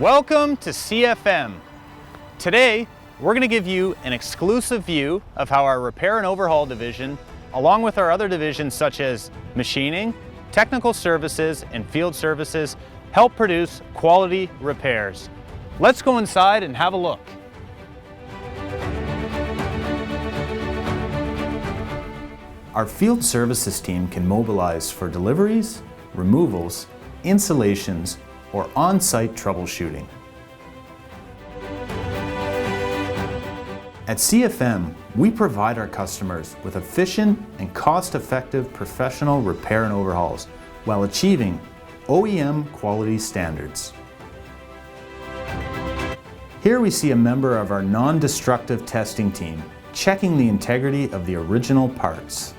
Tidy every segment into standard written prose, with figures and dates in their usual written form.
Welcome to CFM. Today, we're going to give you an exclusive view of how our repair and overhaul division, along with our other divisions such as machining, technical services, and field services, help produce quality repairs. Let's go inside and have a look. Our field services team can mobilize for deliveries, removals, installations, or on-site troubleshooting. At CFM, we provide our customers with efficient and cost-effective professional repair and overhauls while achieving OEM quality standards. Here we see a member of our non-destructive testing team checking the integrity of the original parts.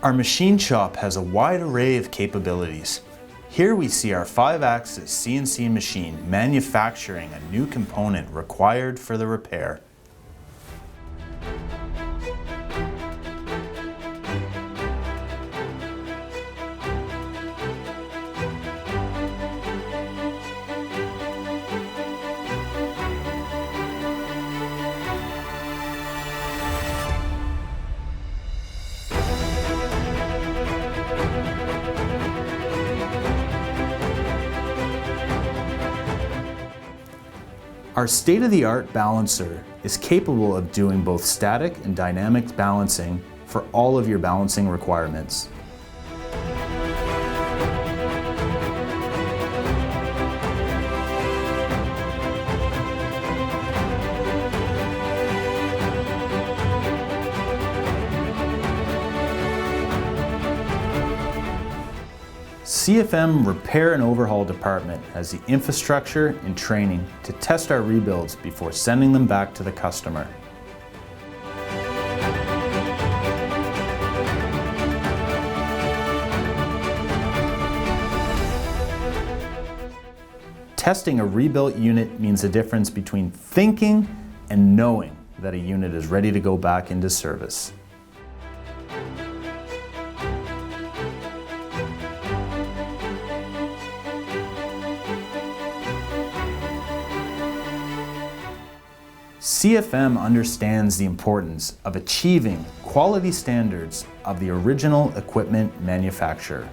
Our machine shop has a wide array of capabilities. Here we see our 5-axis CNC machine manufacturing a new component required for the repair. Our state-of-the-art balancer is capable of doing both static and dynamic balancing for all of your balancing requirements. CFM Repair and Overhaul Department has the infrastructure and training to test our rebuilds before sending them back to the customer. Testing a rebuilt unit means the difference between thinking and knowing that a unit is ready to go back into service. CFM understands the importance of achieving quality standards of the original equipment manufacturer.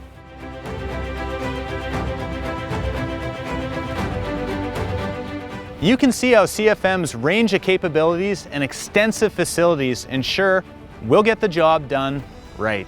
You can see how CFM's range of capabilities and extensive facilities ensure we'll get the job done right.